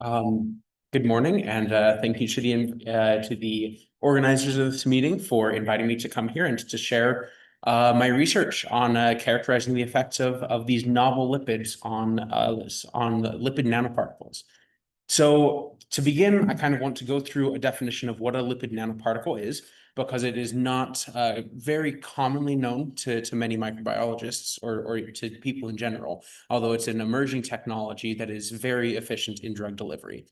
Um, Good morning, and thank you to the organizers of this meeting for inviting me to come here and to share my research on characterizing the effects of these novel lipids on the lipid nanoparticles. So to begin, I kind of want to go through a definition of what a lipid nanoparticle is, because it is not very commonly known to many microbiologists or to people in general, although it's an emerging technology that is very efficient in drug delivery.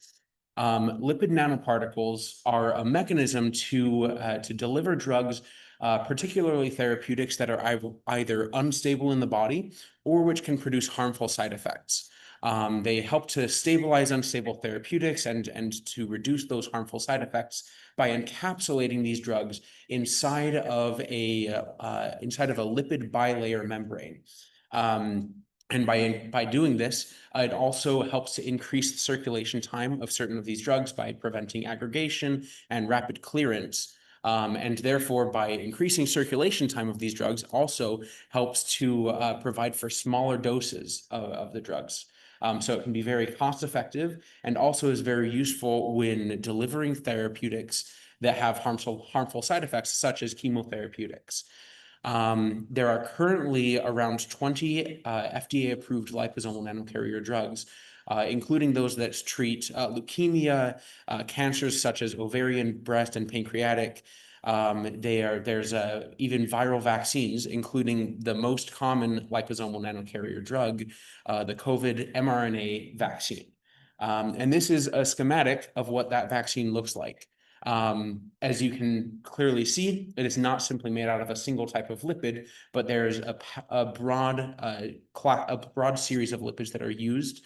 Lipid nanoparticles are a mechanism to deliver drugs, particularly therapeutics that are either unstable in the body or which can produce harmful side effects. They help to stabilize unstable therapeutics and to reduce those harmful side effects by encapsulating these drugs inside of a lipid bilayer membrane. And by doing this, it also helps to increase the circulation time of certain of these drugs by preventing aggregation and rapid clearance. And therefore, by increasing circulation time of these drugs, also helps to provide for smaller doses of the drugs. So it can be very cost effective and also is very useful when delivering therapeutics that have harmful side effects, such as chemotherapeutics. There are currently around 20 FDA-approved liposomal nanocarrier drugs, including those that treat leukemia, cancers such as ovarian, breast, and pancreatic. There's even viral vaccines, including the most common liposomal nanocarrier drug, the COVID mRNA vaccine. And this is a schematic of what that vaccine looks like. As you can clearly see, it is not simply made out of a single type of lipid, but there's a broad series of lipids that are used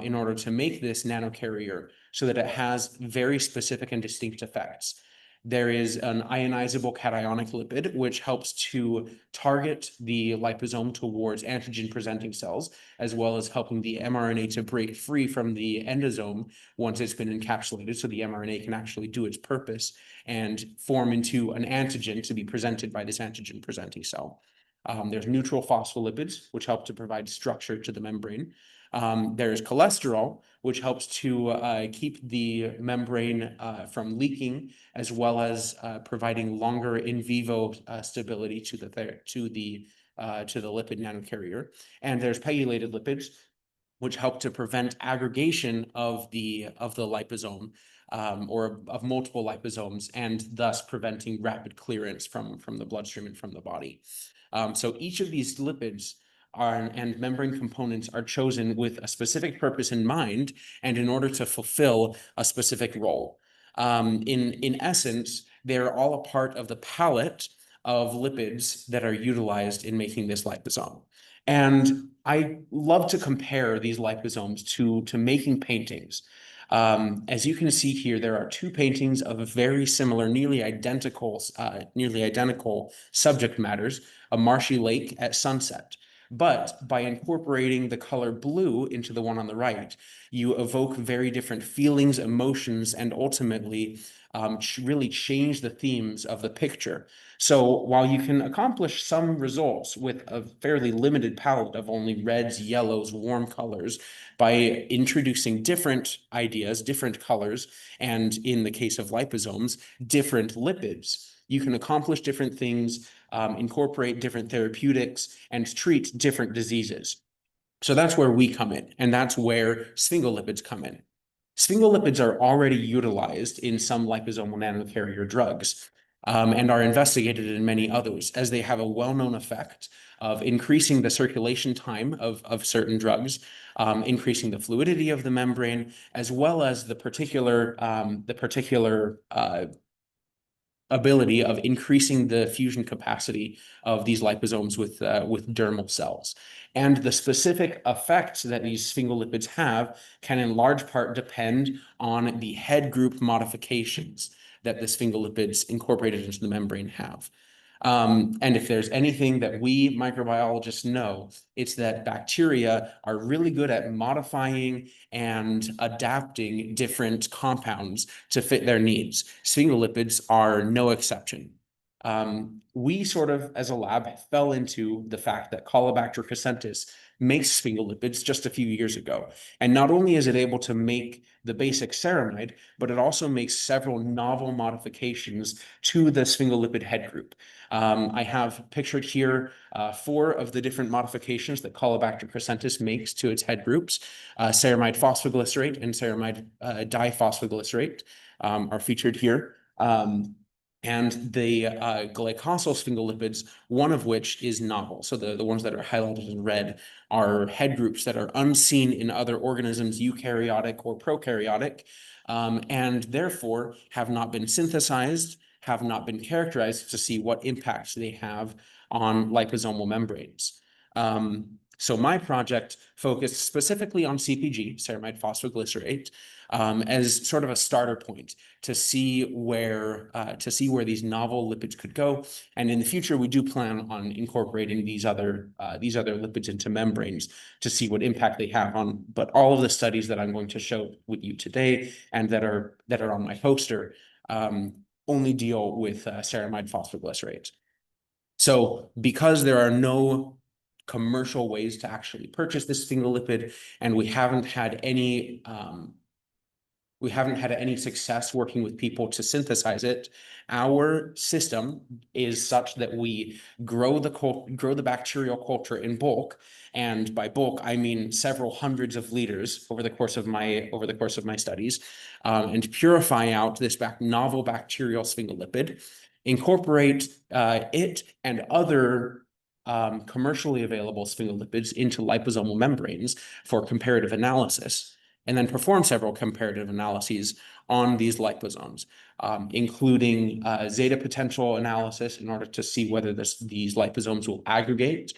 in order to make this nanocarrier so that it has very specific and distinct effects. There is an ionizable cationic lipid, which helps to target the liposome towards antigen-presenting cells, as well as helping the mRNA to break free from the endosome once it's been encapsulated, so the mRNA can actually do its purpose and form into an antigen to be presented by this antigen-presenting cell. There's neutral phospholipids, which help to provide structure to the membrane. There's cholesterol, which helps to keep the membrane from leaking, as well as providing longer in vivo stability to the lipid nanocarrier. And there's pegylated lipids, which help to prevent aggregation of the liposome, or of multiple liposomes, and thus preventing rapid clearance from the bloodstream and from the body. So each of these lipids and membrane components are chosen with a specific purpose in mind and in order to fulfill a specific role. In essence, they're all a part of the palette of lipids that are utilized in making this liposome. And I love to compare these liposomes to making paintings. As you can see here, there are two paintings of very similar, nearly identical subject matters, a marshy lake at sunset. But by incorporating the color blue into the one on the right, you evoke very different feelings, emotions, and ultimately really change the themes of the picture. So while you can accomplish some results with a fairly limited palette of only reds, yellows, warm colors, by introducing different ideas, different colors, and in the case of liposomes, different lipids, you can accomplish different things, incorporate different therapeutics, and treat different diseases. So that's where we come in, and that's where sphingolipids come in. Sphingolipids are already utilized in some liposomal nanocarrier drugs, and are investigated in many others, as they have a well-known effect of increasing the circulation time of certain drugs, increasing the fluidity of the membrane, as well as the particular ability of increasing the fusion capacity of these liposomes with dermal cells. And the specific effects that these sphingolipids have can in large part depend on the head group modifications that the sphingolipids incorporated into the membrane have. And if there's anything that we microbiologists know, it's that bacteria are really good at modifying and adapting different compounds to fit their needs. Sphingolipids are no exception. we sort of, as a lab, fell into the fact that Caulobacter crescentis makes sphingolipids just a few years ago. And not only is it able to make the basic ceramide, but it also makes several novel modifications to the sphingolipid head group. I have pictured here 4 of the different modifications that Caulobacter crescentis makes to its head groups. Ceramide phosphoglycerate and ceramide diphosphoglycerate are featured here. And the glycosyl sphingolipids, one of which is novel. So the ones that are highlighted in red are head groups that are unseen in other organisms, eukaryotic or prokaryotic, and therefore have not been synthesized, have not been characterized to see what impacts they have on liposomal membranes. So my project focused specifically on CPG, ceramide phosphoglycerate, as sort of a starter point to see where these novel lipids could go. And in the future, we do plan on incorporating these other lipids into membranes to see what impact they have on. But all of the studies that I'm going to show with you today and that are on my poster only deal with ceramide phosphoglycerate. So because there are no commercial ways to actually purchase this sphingolipid, and we haven't had any success working with people to synthesize it. Our system is such that we grow the bacterial culture in bulk, and by bulk I mean several hundreds of liters over the course of my studies, and purify out this novel bacterial sphingolipid, incorporate it and other commercially available sphingolipids into liposomal membranes for comparative analysis, and then perform several comparative analyses on these liposomes, including zeta potential analysis in order to see whether these liposomes will aggregate,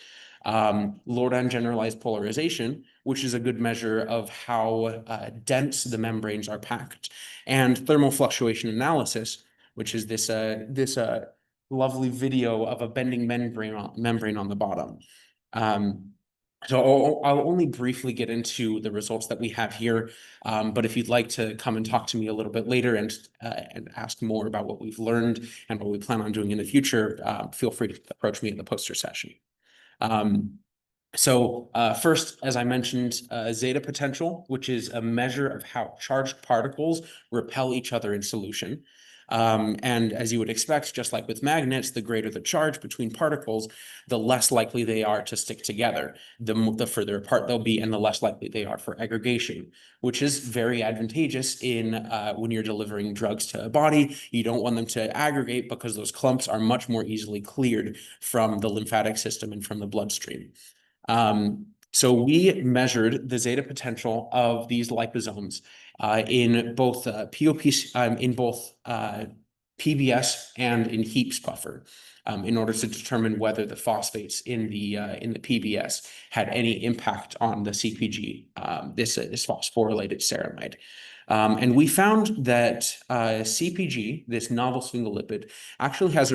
Lordan generalized polarization, which is a good measure of how dense the membranes are packed, and thermal fluctuation analysis, which is this lovely video of a bending membrane on the bottom. So I'll only briefly get into the results that we have here, but if you'd like to come and talk to me a little bit later and ask more about what we've learned and what we plan on doing in the future, feel free to approach me at the poster session. So first, as I mentioned, zeta potential, which is a measure of how charged particles repel each other in solution. And as you would expect, just like with magnets, the greater the charge between particles, the less likely they are to stick together, the further apart they'll be, and the less likely they are for aggregation, which is very advantageous in when you're delivering drugs to a body. You don't want them to aggregate because those clumps are much more easily cleared from the lymphatic system and from the bloodstream. So we measured the zeta potential of these liposomes in both PBS and in Heaps buffer, in order to determine whether the phosphates in the PBS had any impact on the CPG, this phosphorylated ceramide. And we found that CPG, this novel sphingolipid, actually has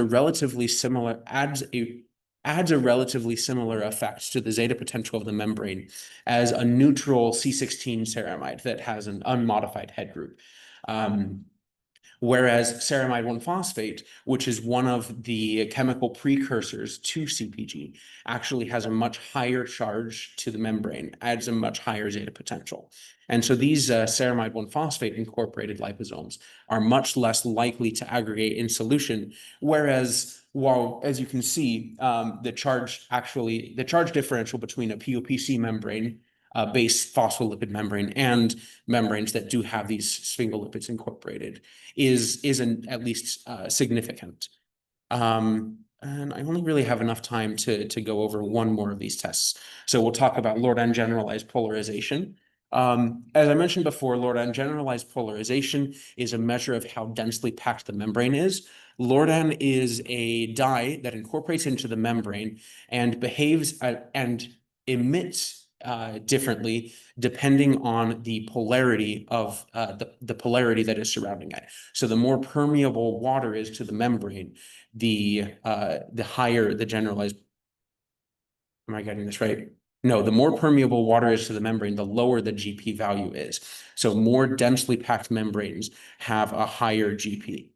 adds a relatively similar effect to the zeta potential of the membrane as a neutral C16 ceramide that has an unmodified head group. Whereas ceramide 1-phosphate, which is one of the chemical precursors to CPG, actually has a much higher charge to the membrane, adds a much higher zeta potential. And so these ceramide 1-phosphate incorporated liposomes are much less likely to aggregate in solution, whereas, while, as you can see, the charge differential between a POPC membrane based phospholipid membrane and membranes that do have these sphingolipids incorporated is at least significant. And I only really have enough time to go over one more of these tests. So we'll talk about Lordan generalized polarization. As I mentioned before, Lordan generalized polarization is a measure of how densely packed the membrane is. Lordan is a dye that incorporates into the membrane and behaves and emits differently depending on the polarity of the polarity that is surrounding it. So the more permeable water is to the membrane, the higher the generalized. Am I getting this right? No, the more permeable water is to the membrane, the lower the GP value is. So more densely packed membranes have a higher GP. I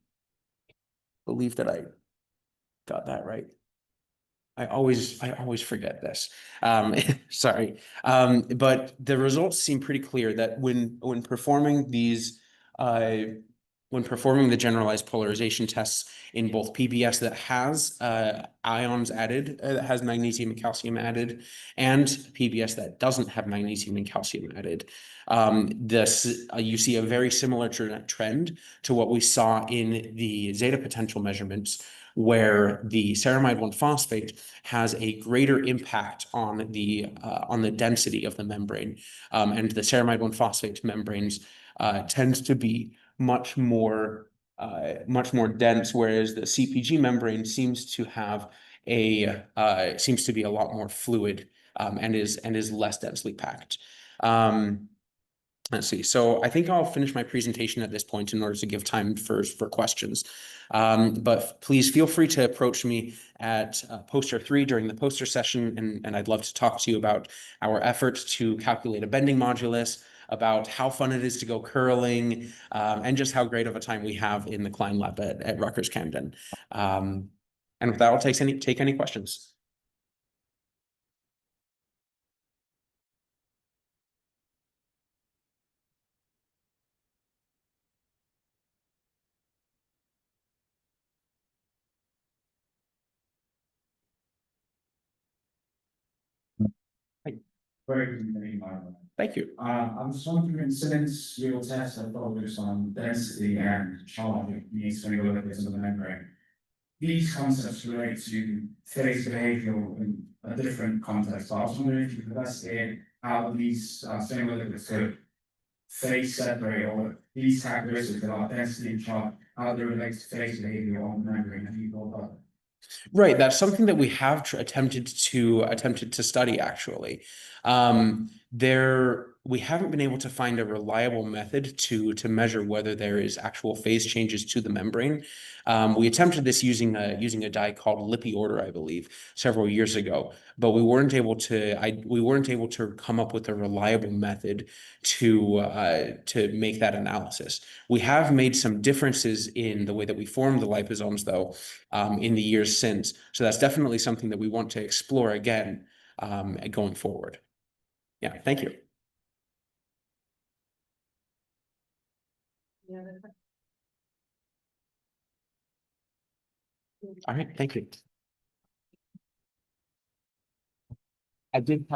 believe that I got that right. I always forget this. Sorry. But the results seem pretty clear that when performing these, when performing the generalized polarization tests in both PBS that has ions added, that has magnesium and calcium added, and PBS that doesn't have magnesium and calcium added, you see a very similar trend to what we saw in the zeta potential measurements, where the ceramide 1-phosphate has a greater impact on the density of the membrane, and the ceramide 1-phosphate membranes tend to be much more dense, whereas the CpG membrane seems to be a lot more fluid, and is less densely packed. Let's see. So I think I'll finish my presentation at this point in order to give time for questions. But please feel free to approach me at poster 3 during the poster session, and I'd love to talk to you about our efforts to calculate a bending modulus, about how fun it is to go curling, and just how great of a time we have in the Klein Lab at Rutgers Camden. And with that, I'll take any questions. Thank you. I'm just wondering, since your tests are focused on density and charge, needs to look at the membrane, these concepts relate to phase behavior in a different context. I was wondering if you could investigate how these similar to phase separate, or these characteristics about density and charge, how they relate to phase behavior on the membrane. Have you thought about it? Right, that's something that we have attempted to study, actually. We haven't been able to find a reliable method to measure whether there is actual phase changes to the membrane. We attempted this using a dye called Lippi order, I believe, several years ago, but we weren't able to come up with a reliable method to make that analysis. We have made some differences in the way that we form the liposomes, though, in the years since. So that's definitely something that we want to explore again, going forward. Yeah, thank you. All right, thank you. I did